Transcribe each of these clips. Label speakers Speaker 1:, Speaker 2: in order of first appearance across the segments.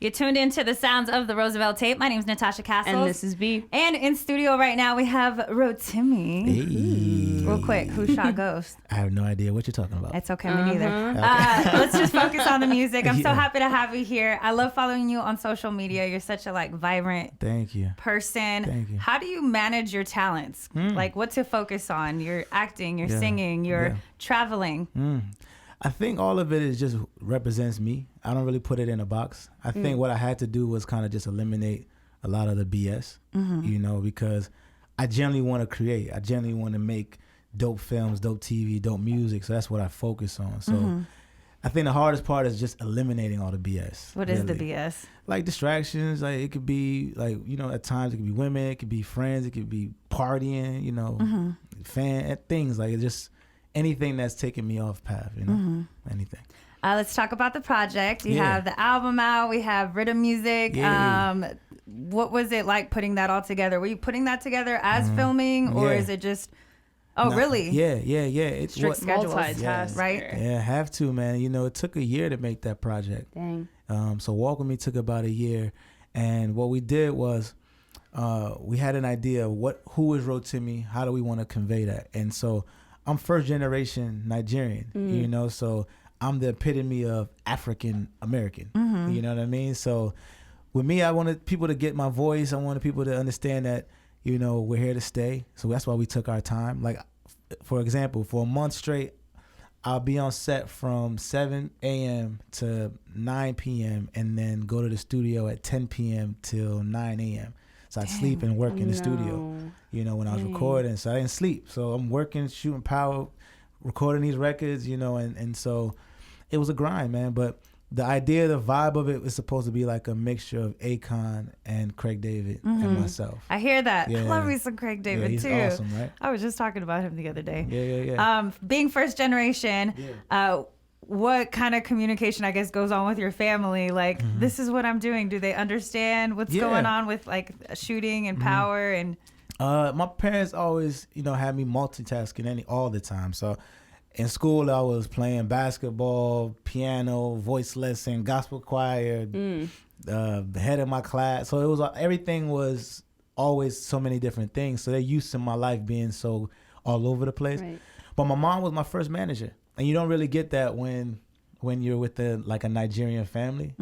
Speaker 1: You tuned into the sounds of the Roosevelt tape. My name is Natasha Castles.
Speaker 2: And this is B.
Speaker 1: And in studio right now we have Rotimi.
Speaker 3: Hey.
Speaker 1: Real quick, who shot Ghost?
Speaker 3: I have no idea what you're talking about.
Speaker 1: It's okay, me neither. Let's just focus on the music. I'm so happy to have you here. I love following you on social media. You're such a vibrant
Speaker 3: Thank you.
Speaker 1: person.
Speaker 3: Thank you.
Speaker 1: How do you manage your talents? Like what to focus on? You're acting, you're singing, you're traveling.
Speaker 3: I think all of it is just represents me. I don't really put it in a box. I think what I had to do was kind of just eliminate a lot of the BS, because I generally want to create. I generally want to make dope films, dope TV, dope music. So that's what I focus on. So I think the hardest part is just eliminating all the BS.
Speaker 1: What is the BS? Like
Speaker 3: distractions. Like it could be at times it could be women, it could be friends, it could be partying, fan things like it's just anything that's taking me off path, anything.
Speaker 1: Let's talk about the project. You have the album out. We have rhythm music.
Speaker 3: Yeah.
Speaker 1: What was it like putting that all together? Were you putting that together as filming, or is it just? Oh, no, really?
Speaker 3: Yeah. It's
Speaker 1: strict schedules,
Speaker 2: multitask,
Speaker 1: right?
Speaker 3: Yeah, have to, man. It took a year to make that project.
Speaker 2: Dang.
Speaker 3: So Walk With Me took about a year, and what we did was, we had an idea of who is Rotimi, how do we want to convey that, and so I'm first generation Nigerian, so I'm the epitome of African American. You know what I mean? So with me, I wanted people to get my voice. I wanted people to understand that, we're here to stay. So that's why we took our time. Like, for example, for a month straight, I'll be on set from 7 a.m. to 9 p.m. and then go to the studio at 10 p.m. till 9 a.m. So I'd sleep and work in the studio, when I was recording. So I didn't sleep. So I'm working, shooting power, recording these records, and so it was a grind, man. But the idea, the vibe of it was supposed to be like a mixture of Akon and Craig David and myself.
Speaker 1: I hear that. I love me some Craig David,
Speaker 3: he's
Speaker 1: too.
Speaker 3: Awesome, right?
Speaker 1: I was just talking about him the other day.
Speaker 3: Yeah.
Speaker 1: Being first generation, what kind of communication, I guess, goes on with your family? Like, this is what I'm doing. Do they understand what's going on with shooting and power? And
Speaker 3: my parents always, had me multitasking all the time. So in school, I was playing basketball, piano, voice lesson, gospel choir, the head of my class. So it was everything was always so many different things. So they're used to my life being so all over the place. Right. But my mom was my first manager. And you don't really get that when you're with a Nigerian family.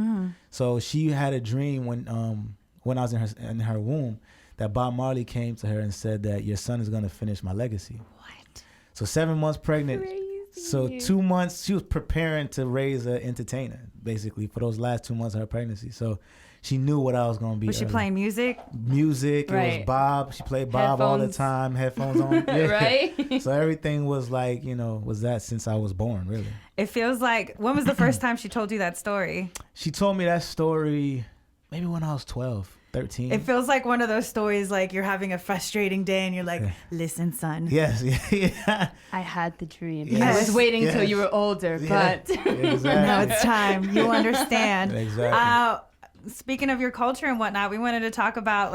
Speaker 3: So she had a dream when I was in her womb that Bob Marley came to her and said that your son is going to finish my legacy.
Speaker 1: What?
Speaker 3: So 7 months pregnant.
Speaker 2: Crazy.
Speaker 3: So 2 months she was preparing to raise an entertainer basically for those last 2 months of her pregnancy. So she knew what I was going to be.
Speaker 1: Was she playing music?
Speaker 3: Music. Right. It was Bob. She played Bob all the time. Headphones on. Yeah.
Speaker 2: Right?
Speaker 3: So everything was was that since I was born, really.
Speaker 1: It feels like, when was the first time she told you that story?
Speaker 3: She told me that story maybe when I was 12, 13.
Speaker 1: It feels like one of those stories like you're having a frustrating day and you're like, listen, son.
Speaker 3: Yes. Yeah.
Speaker 2: I had the dream.
Speaker 3: Yes.
Speaker 2: I was waiting until you were older, but
Speaker 3: exactly.
Speaker 1: Now it's time. You understand.
Speaker 3: Exactly.
Speaker 1: Speaking of your culture and whatnot, we wanted to talk about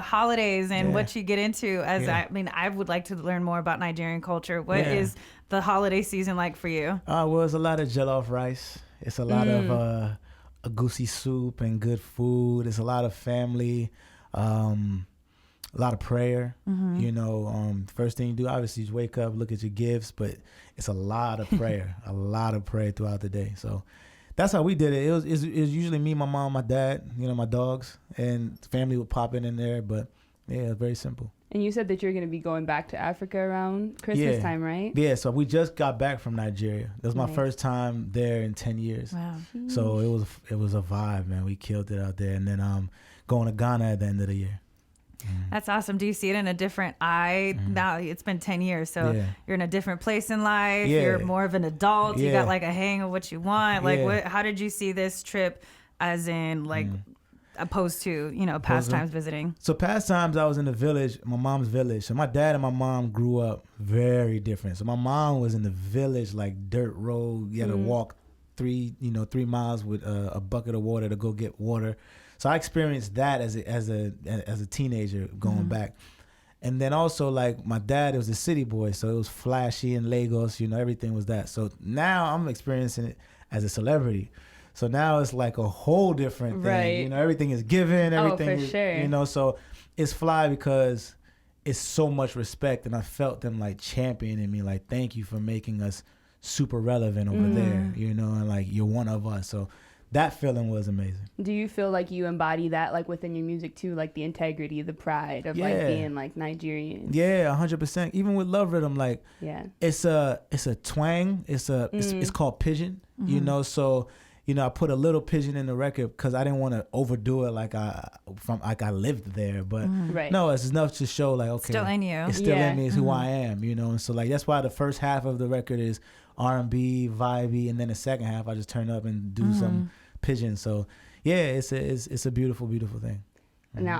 Speaker 1: holidays and what you get into. I would like to learn more about Nigerian culture. What is the holiday season like for you?
Speaker 3: Well, it's a lot of jollof rice. It's a lot of agusi soup and good food. It's a lot of family, a lot of prayer. First thing you do, obviously, is wake up, look at your gifts, but it's a lot of prayer, throughout the day. So that's how we did it. It was usually me, my mom, my dad, my dogs, and family would pop in there. But yeah, very simple.
Speaker 2: And you said that you're going to be going back to Africa around Christmas time, right?
Speaker 3: Yeah, so we just got back from Nigeria. That was my first time there in 10 years.
Speaker 1: Wow.
Speaker 3: So it was a vibe, man. We killed it out there. And then going to Ghana at the end of the year.
Speaker 1: That's awesome. Do you see it in a different eye? Now it's been 10 years, so you're in a different place in life. You're more of an adult. You got a hang of what you want. How did you see this trip as in opposed to, past times visiting?
Speaker 3: So past times I was in the village, my mom's village. So my dad and my mom grew up very different. So my mom was in the village, dirt road. You had to walk 3 miles with a bucket of water to go get water. So I experienced that as a teenager going back. And then also my dad was a city boy, so it was flashy in Lagos, everything was that. So now I'm experiencing it as a celebrity. So now it's like a whole different thing.
Speaker 2: Right.
Speaker 3: You know, everything is given. Everything
Speaker 2: for
Speaker 3: is,
Speaker 2: sure.
Speaker 3: you know, so it's fly because it's so much respect, and I felt them like championing me, like, thank you for making us super relevant over there, you know, and like you're one of us. So that feeling was amazing.
Speaker 2: Do you feel like you embody that like within your music too, like the integrity, the pride of like being like Nigerian?
Speaker 3: Yeah, 100%. Even with Love Rhythm, like it's a twang. It's called pidgin, you know. So you know, I put a little pidgin in the record because I didn't want to overdo it like I lived there. But no, it's enough to show like, okay,
Speaker 1: still in you.
Speaker 3: It's still in me. It's who I am, you know. And so like that's why the first half of the record is R&B, vibey, and then the second half I just turn up and do some pidgin. So yeah, it's a beautiful, beautiful thing.
Speaker 2: Now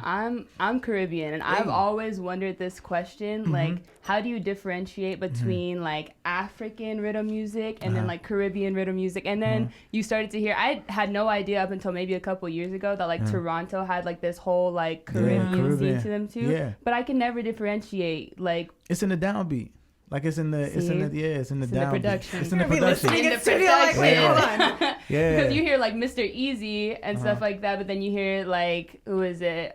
Speaker 2: I'm Caribbean, and I've always wondered this question, like how do you differentiate between like African rhythm music and then like Caribbean rhythm music? And then you started to hear, I had no idea up until maybe a couple years ago that like Toronto had like this whole like Caribbean scene to them too. Yeah. But I can never differentiate, like
Speaker 3: it's in the downbeat. Like it's in the downbeat. It's in the production. It's in the production.
Speaker 1: In the studio, like, wait, hold on.
Speaker 3: Yeah.
Speaker 2: Because you hear like Mr. Easy and stuff like that, but then you hear like, who is it,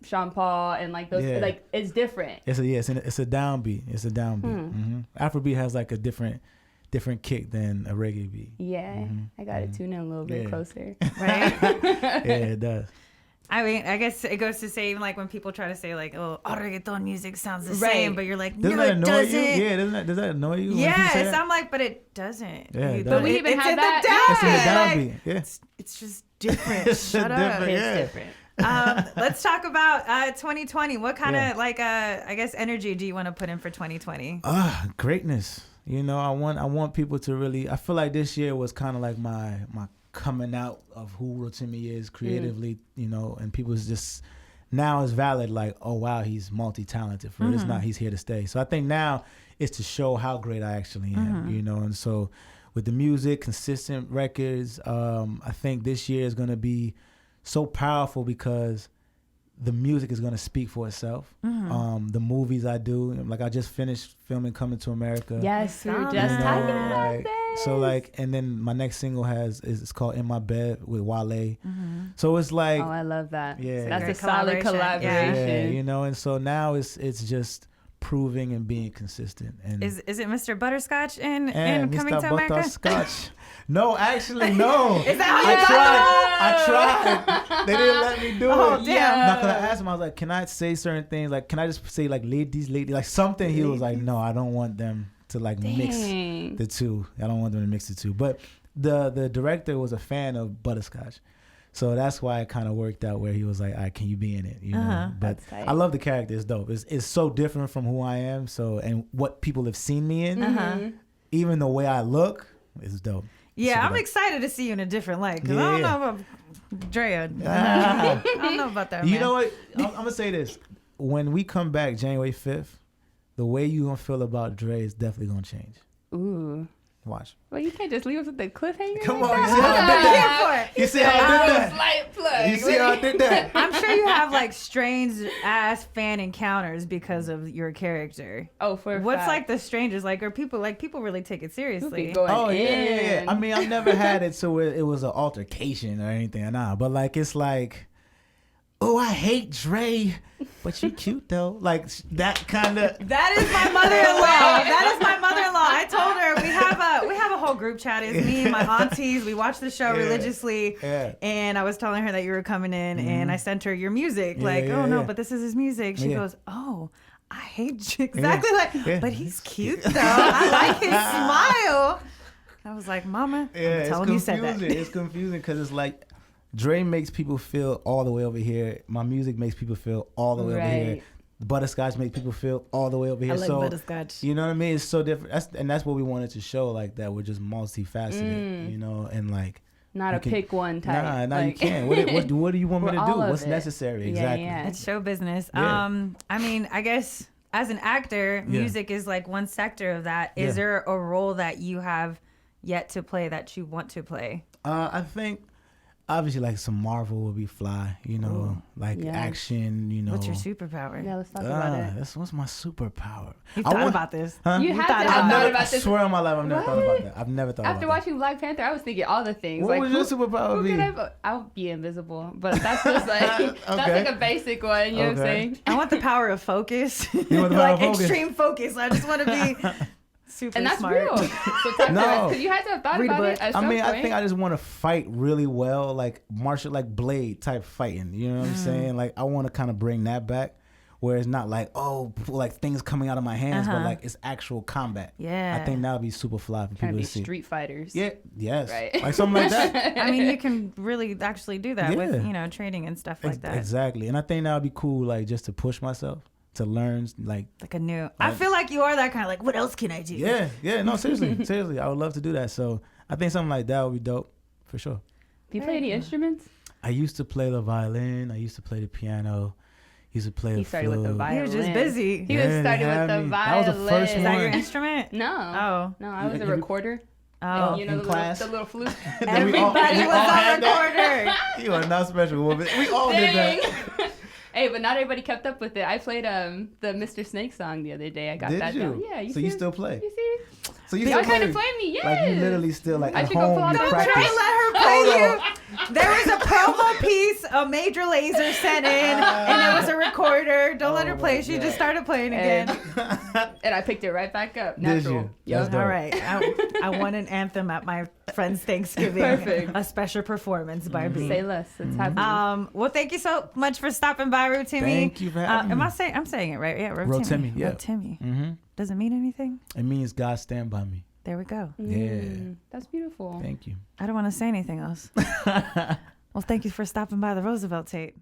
Speaker 2: Sean Paul and like those, like it's different.
Speaker 3: It's a downbeat. It's a downbeat. Afrobeat has like a different kick than a reggae beat.
Speaker 2: Yeah, I gotta tune in a little bit closer.
Speaker 1: Right?
Speaker 3: Yeah, it does.
Speaker 1: I mean, I guess it goes to say, like, when people try to say, like, oh, all reggaeton music sounds the same, but you're like, no, it doesn't.
Speaker 3: You? Yeah, does that annoy you?
Speaker 1: Yes, I'm like, but it doesn't.
Speaker 3: Yeah,
Speaker 2: but we even have that.
Speaker 3: It's in the downbeat. Yeah.
Speaker 1: It's just different. Shut up.
Speaker 2: It's different.
Speaker 1: Let's talk about 2020. What kind of, like, I guess, energy do you want to put in for 2020?
Speaker 3: Greatness. You know, I want people to really, I feel like this year was kind of like my coming out of who Rotimi is creatively, you know, and people's just now is valid, like, oh wow, he's multi-talented. For it's not, he's here to stay. So I think now it's to show how great I actually am, you know. And so with the music, consistent records, I think this year is going to be so powerful because the music is going to speak for itself. The movies I do, like I just finished filming Coming to America.
Speaker 2: Yes, we were just talking about that.
Speaker 3: So like, and then my next single is called In My Bed with Wale. So it's like,
Speaker 2: oh, I love that.
Speaker 3: Yeah,
Speaker 2: that's a solid collaboration.
Speaker 3: Yeah, you know, and so now it's just proving and being consistent. And
Speaker 1: is it Mr. Buttascotch in Coming to America?
Speaker 3: Buttascotch. No, actually, no.
Speaker 1: Is that
Speaker 3: I tried. They didn't let me do it.
Speaker 1: Damn.
Speaker 3: Now, because I asked him, I was like, can I say certain things? Like, can I just say like ladies, like something? He was like, no, I don't want them to like mix the two. I don't want them to mix the two. But the director was a fan of Buttascotch. So that's why it kind of worked out where he was like, all right, can you be in it? You know? But I love the character. It's dope. It's so different from who I am. So, and what people have seen me in, even the way I look is dope.
Speaker 1: Yeah, I'm excited to see you in a different light. Because I don't know about Drea. I don't know about that, man.
Speaker 3: You know what? I'm going to say this. When we come back January 5th, the way you going to feel about Dre is definitely going to change.
Speaker 2: Ooh.
Speaker 3: Watch.
Speaker 2: Well, you can't just leave us with the cliffhanger.
Speaker 3: Come
Speaker 2: like
Speaker 3: on,
Speaker 2: that.
Speaker 3: you see how I did that?
Speaker 2: Slight plug.
Speaker 3: You see how I did that?
Speaker 1: I'm sure you have like strange ass fan encounters because of your character.
Speaker 2: Oh, for
Speaker 1: what's
Speaker 2: fact.
Speaker 1: like the strangest? Like, are people really take it seriously?
Speaker 3: Oh yeah. I mean, I've never had it so it was an altercation or anything. Nah, but like it's like, oh, I hate Dre, but you cute though. Like that kind of.
Speaker 1: That is my mother-in-law. That is my mother-in-law. I told her we have a whole group chat. It's me and my aunties. We watch the show religiously. Yeah. And I was telling her that you were coming in, and I sent her your music. No, but this is his music. She goes, oh, I hate you. Exactly but he's cute though. I like his smile. I was like, Mama, I'm telling you said that.
Speaker 3: It's confusing because it's like. Dre makes people feel all the way over here. My music makes people feel all the way over here. Buttascotch makes people feel all the way over here.
Speaker 1: I like Buttascotch.
Speaker 3: You know what I mean? It's so different. That's what we wanted to show, like that we're just multifaceted, you know, and like
Speaker 2: not a pick one type.
Speaker 3: Nah, like, you can't. What do you want me to do? What's necessary? Exactly.
Speaker 1: Yeah. It's show business. I mean, I guess as an actor, music is like one sector of that. Is there a role that you have yet to play that you want to play?
Speaker 3: I think Obviously, like some Marvel would be fly, you know, like action, you know.
Speaker 1: What's your superpower?
Speaker 2: Yeah, let's talk about it.
Speaker 3: What's my superpower?
Speaker 1: You thought about this?
Speaker 3: Huh?
Speaker 2: You have to have thought about this.
Speaker 3: I swear on my life, I've never thought about that. I've never thought about that.
Speaker 2: After watching Black Panther, I was thinking all the things.
Speaker 3: What
Speaker 2: like,
Speaker 3: would your superpower be?
Speaker 2: I'll be invisible, but that's just like that's like a basic one. You know what I'm saying?
Speaker 1: I want the power of focus.
Speaker 3: You want the power of focus?
Speaker 1: Extreme focus. I just want to be super
Speaker 2: and that's
Speaker 1: smart.
Speaker 2: real. So because you had to have thought about it. At some point.
Speaker 3: I think I just want to fight really well, like martial, like Blade type fighting. You know what I'm saying? Like I want to kind of bring that back, where it's not like like things coming out of my hands, but like it's actual combat.
Speaker 1: Yeah,
Speaker 3: I think that would be super fly for people to see.
Speaker 2: Street fighters.
Speaker 3: Yeah, yes,
Speaker 2: right.
Speaker 3: Like something like that.
Speaker 1: I mean, you can really actually do that with training and stuff like that.
Speaker 3: Exactly, and I think that would be cool, like just to push myself. To learn like
Speaker 1: a new I feel like you are that kind of like, what else can I do?
Speaker 3: No, seriously I would love to do that. So I think something like that would be dope for sure.
Speaker 2: Do you play any instruments?
Speaker 3: I used to play the violin. I used to play the piano. He started
Speaker 2: with the violin.
Speaker 1: He was just busy.
Speaker 2: He was started with the violin.
Speaker 3: That was the first one.
Speaker 1: Is that your instrument?
Speaker 2: No. No, I was a recorder.
Speaker 1: Oh,
Speaker 2: you know,
Speaker 3: in class,
Speaker 2: the little flute.
Speaker 1: Everybody was a recorder.
Speaker 3: You are not special woman. We all did that.
Speaker 2: Hey, but not everybody kept up with it. I played the Mr. Snake song the other day. I got that down. Yeah,
Speaker 3: you still play?
Speaker 2: You see?
Speaker 3: So you
Speaker 2: y'all kind of play me, yes.
Speaker 3: Like you literally still like
Speaker 2: I
Speaker 3: at
Speaker 2: should
Speaker 3: home.
Speaker 2: Go pull
Speaker 3: you practice.
Speaker 1: Don't try to let her play you. There was a promo piece, a Major Lazer sent in, and it was a recorder. Don't let her play. She just started playing again.
Speaker 2: And I picked it right back up. Natural.
Speaker 3: Did you? Yep.
Speaker 1: All right. I won an anthem at my friend's Thanksgiving.
Speaker 2: Perfect.
Speaker 1: A special performance by me.
Speaker 2: Say less. It's happening.
Speaker 1: Well, thank you so much for stopping by, Rotimi.
Speaker 3: Thank you for having me.
Speaker 1: I'm saying it right? Yeah,
Speaker 3: Rotimi. Yeah.
Speaker 1: Rotimi.
Speaker 3: Mm-hmm.
Speaker 1: Does it mean anything?
Speaker 3: It means God stand by me.
Speaker 1: There we go.
Speaker 3: Yeah.
Speaker 2: That's beautiful.
Speaker 3: Thank you.
Speaker 1: I don't want to say anything else. Well, thank you for stopping by the Roosevelt tape.